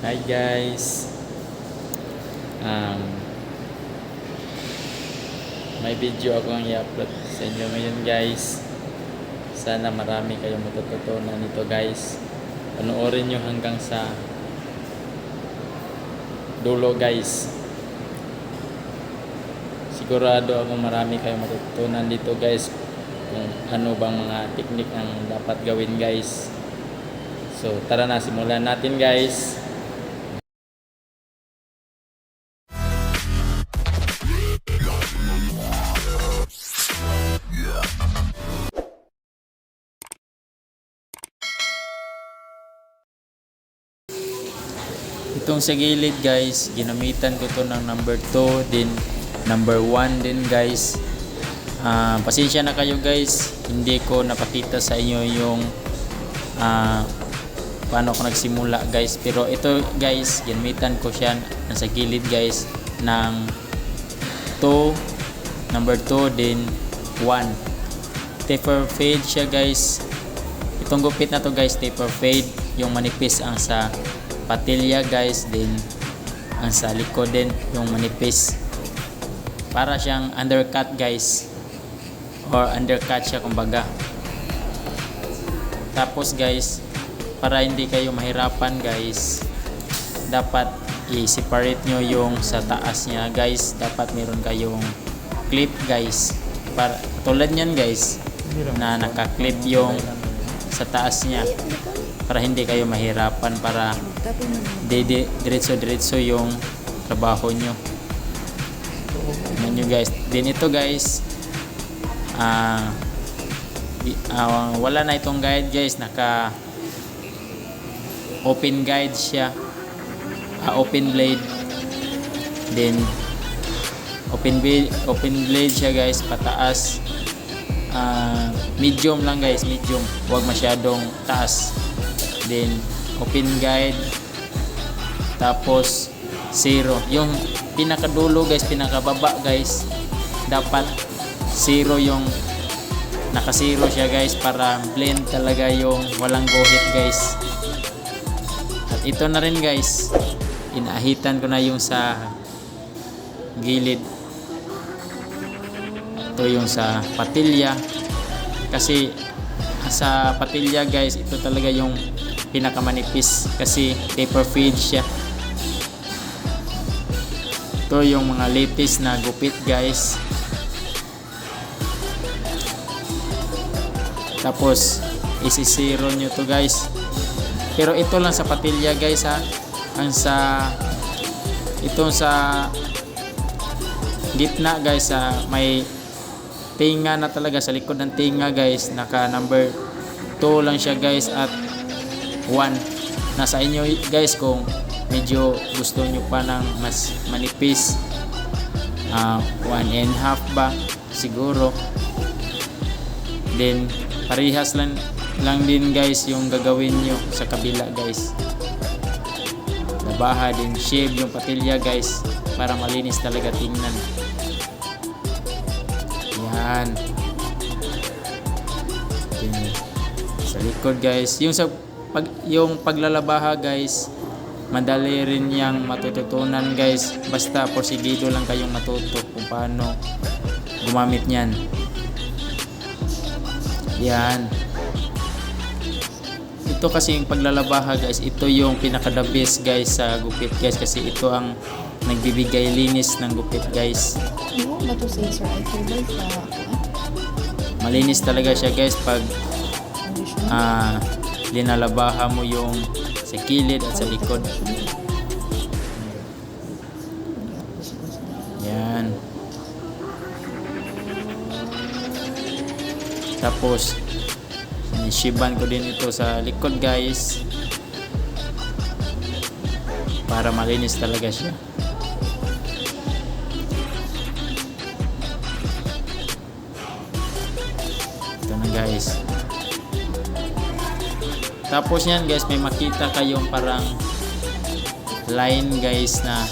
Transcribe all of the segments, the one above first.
Hi guys. Um, may video akong i-upload sa inyo ngayon guys. Sana marami kayong matututunan nito guys. Panoorin nyo hanggang sa dulo guys. Sigurado akong marami kayong matututunan dito guys. Kung ano bang mga teknik ang dapat gawin guys. So tara na, simulan natin guys. Itong sa gilid guys, ginamitan ko to ng number 2, din number 1 din guys. Pasensya na kayo guys, hindi ko napakita sa inyo yung paano ako nagsimula guys. Pero ito guys, ginamitan ko siya sa gilid guys ng 2, number 2 din 1. Taper fade siya guys. Itong gupit na to guys, taper fade, yung manipis ang sa patilya guys, din ang sa likod din yung manipis, para siyang undercut guys, or undercut siya kumbaga. Tapos guys, para hindi kayo mahirapan guys, dapat i-separate nyo yung sa taas niya guys. Dapat meron kayong clip guys, para tulad nyan guys, na naka-clip yung sa taas niya, para hindi kayo mahirapan, para diretso yung trabaho nyo. Tignan nyo guys. Din ito guys, wala na itong guide guys, naka open guide siya, open blade. Then open blade siya guys, pataas. Medium lang guys, medium, huwag masyadong taas. Then open guide, tapos zero, yung pinakadulo guys, pinakababa guys, dapat zero, yung naka zero siya guys, para blend talaga yung walang guhit guys. At ito na rin guys, inaahitan ko na yung sa gilid. Ito yung sa patilya, kasi sa patilya guys, ito talaga yung pinakamanipis, kasi taper fade siya. Ito yung mga latest na gupit guys. Tapos isi-zero nyo to guys, pero ito lang sa patilya guys ha. Ang sa itong sa gitna guys, may tinga na talaga, sa likod ng tinga guys, naka number 2 lang siya guys, at 1. Nasa inyo guys kung medyo gusto nyo pa ng mas manipis, 1.5 ba siguro. Then parehas lang din guys yung gagawin nyo sa kabila guys. Labaha din, shave yung patilya guys, para malinis talaga tingnan. Yan. Sa likod guys, yung paglalabaha guys, madali rin yang matututunan guys, basta porsigido lang kayong matuto kung paano gumamit niyan. Yan. Ito kasi yung paglalabaha guys, ito yung pinaka the best guys sa gupit guys, kasi ito ang nagbibigay linis ng gupit guys. Malinis talaga siya guys pag linalabaha mo yung sa kilid at sa likod. Yan. Tapos nishiban ko din ito sa likod guys, para malinis talaga siya. Ito na guys. Tapos yan guys, may makita kayong parang line guys, na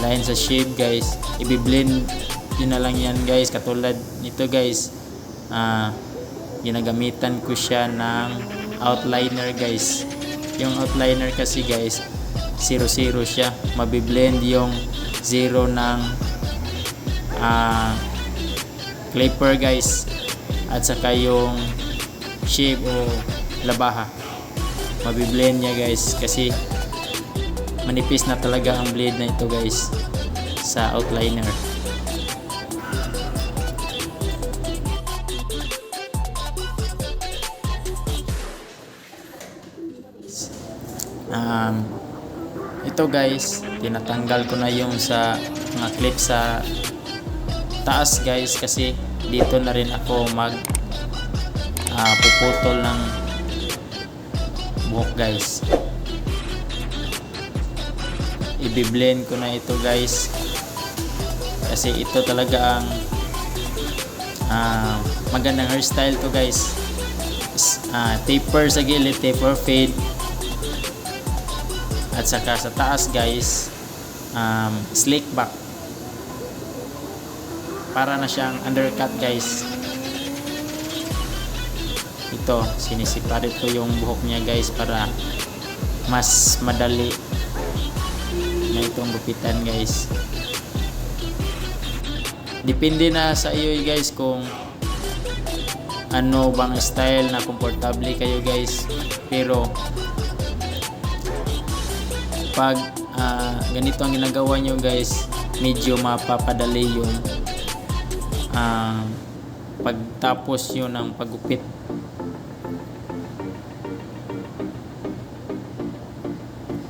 line sa shape guys. Ibi-blend yun na lang yan guys, katulad nito guys. Ginagamitan ko siya ng outliner guys. Yung outliner kasi guys, 0-0 siya. Mabiblend yung 0 ng clipper guys, at saka yung shape o labaha. Mabiblend niya guys kasi manipis na talaga ang blade na ito guys sa outliner. Ito guys, tinatanggal ko na yung sa mga clip sa taas guys, kasi dito na rin ako puputol ng buhok guys. Ibiblend ko na ito guys kasi ito talaga ang magandang hairstyle to guys. Taper sa gilid, taper fade, at saka sa taas guys slick back, para na siyang undercut guys. Ito, sinisiparit ko yung buhok niya guys para mas madali na itong gupitan guys. Depende na sa iyo guys kung ano bang style na komportable kayo guys, pero pag ganito ang ginagawa nyo guys, medyo mapapadali yung pagtapos nyo ng paggupit.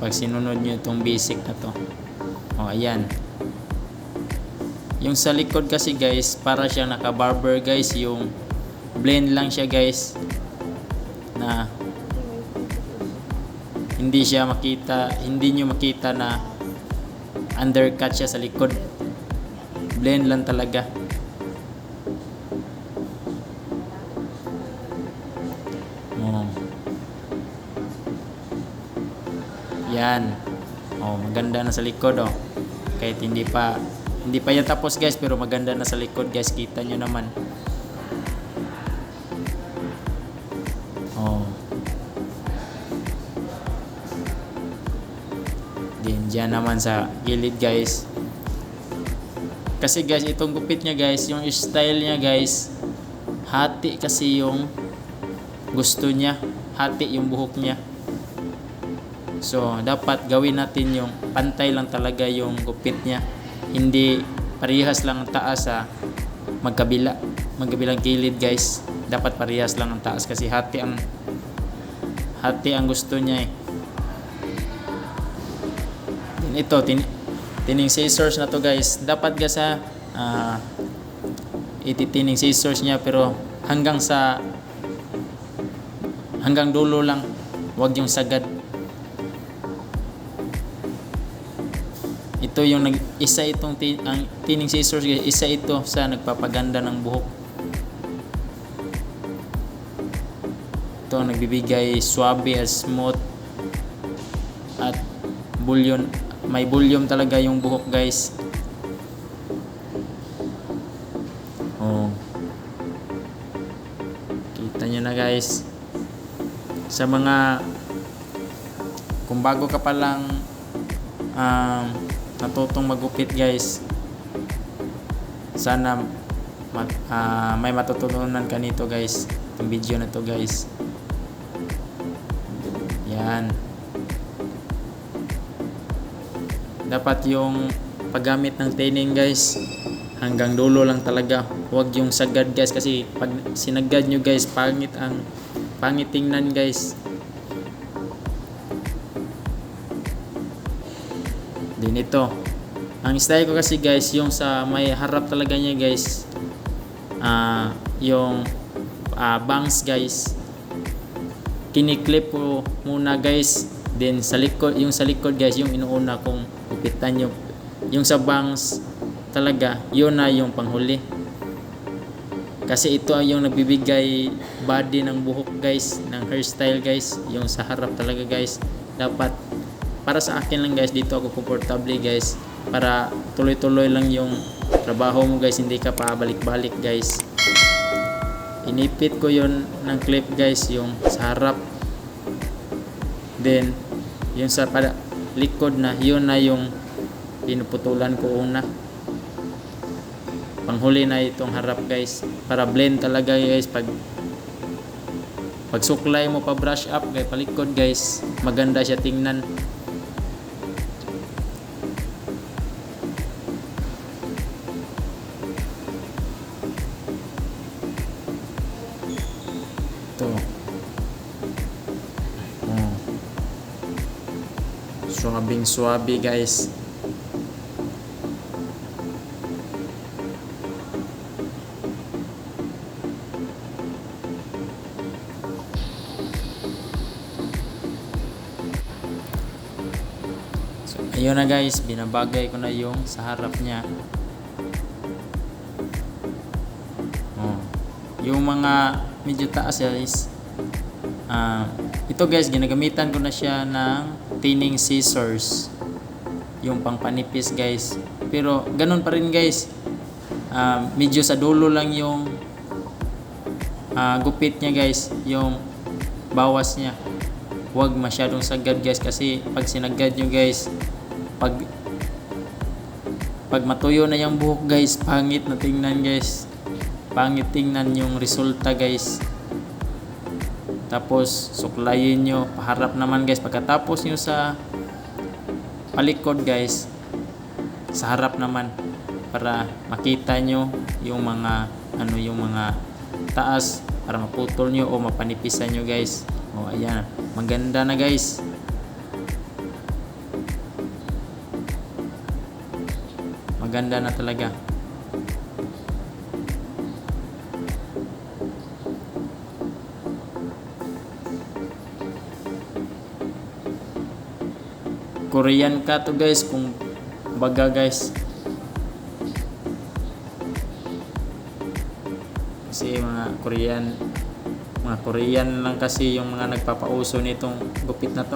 Pag sinunod nyo itong basic na to, ayan. Yung sa likod kasi guys, para siyang naka-barber guys, yung blend lang siya guys, na hindi nyo makita na undercut siya sa likod. Blend lang talaga. Yan. Maganda na sa likod kahit hindi pa yan tapos guys, pero maganda na sa likod guys, kita nyo naman. Diyan naman sa gilid guys, kasi guys itong gupit niya guys, yung style niya guys, hati kasi yung gusto niya, hati yung buhok niya. So dapat gawin natin yung pantay lang talaga yung gupit niya, hindi parehas lang ang taas sa magkabilang gilid guys. Dapat parehas lang ang taas kasi hati ang gusto niya Ito, tining scissors na to guys, dapat ga sa ititining scissors niya, pero hanggang dulo lang, wag yung sagad. Ito yung itong tining scissors guys, isa ito sa nagpapaganda ng buhok. Ito nagbibigay suabe at smooth at may volume talaga yung buhok guys. Kita nyo na guys. Sa mga kung bago ka pa lang natutong magupit guys, sana may matutunan ka nito guys, itong video na to guys. Yan. Dapat yung paggamit ng tining guys, hanggang dulo lang talaga, huwag yung sagad guys, kasi pag sinagad nyo guys, pangit tingnan guys. Din ito, ang style ko kasi guys, yung sa may harap talaga niya guys, yung bangs guys, kiniklip ko muna guys. Then sa likod guys, yung inuuna kong gupitan yung sa bangs talaga, yun na yung panghuli. Kasi ito yung nagbibigay body ng buhok guys, ng hairstyle guys, yung sa harap talaga guys. Dapat, para sa akin lang guys, dito ako komportable guys, para tuloy-tuloy lang yung trabaho mo guys, hindi ka pa balik-balik guys. Inipit ko yun ng clip guys, yung sa harap. Then yung sa likod na, yun na yung pinuputulan ko una. Panghuli na itong harap guys, para blend talaga guys. Pag suklay mo pa brush up kay palikod guys, maganda siya tingnan. Ito. Oh. Suabing suabi guys. Ayun na guys, binabagay ko na yung sa harap niya. Oh. Yung mga medyo taas guys. Ito guys, ginagamitan ko na siya ng thinning scissors. Yung pangpanipis guys. Pero ganun pa rin guys. Medyo sa dulo lang yung gupit niya guys. Yung bawas niya. Huwag masyadong sagad guys, kasi pag sinagad nyo guys, pag matuyo na yung buhok guys, pangit na tingnan guys. Pangit tingnan yung resulta guys. Tapos suklayin nyo, paharap naman guys. Pagkatapos nyo sa palikod guys, sa harap naman, para makita nyo yung mga yung mga taas, para maputol nyo o mapanipisan nyo guys. O ayan, maganda na guys. Maganda na talaga. Korean ka to guys, kung baga guys. Kasi mga Korean lang kasi yung mga nagpapauso nitong gupit na to.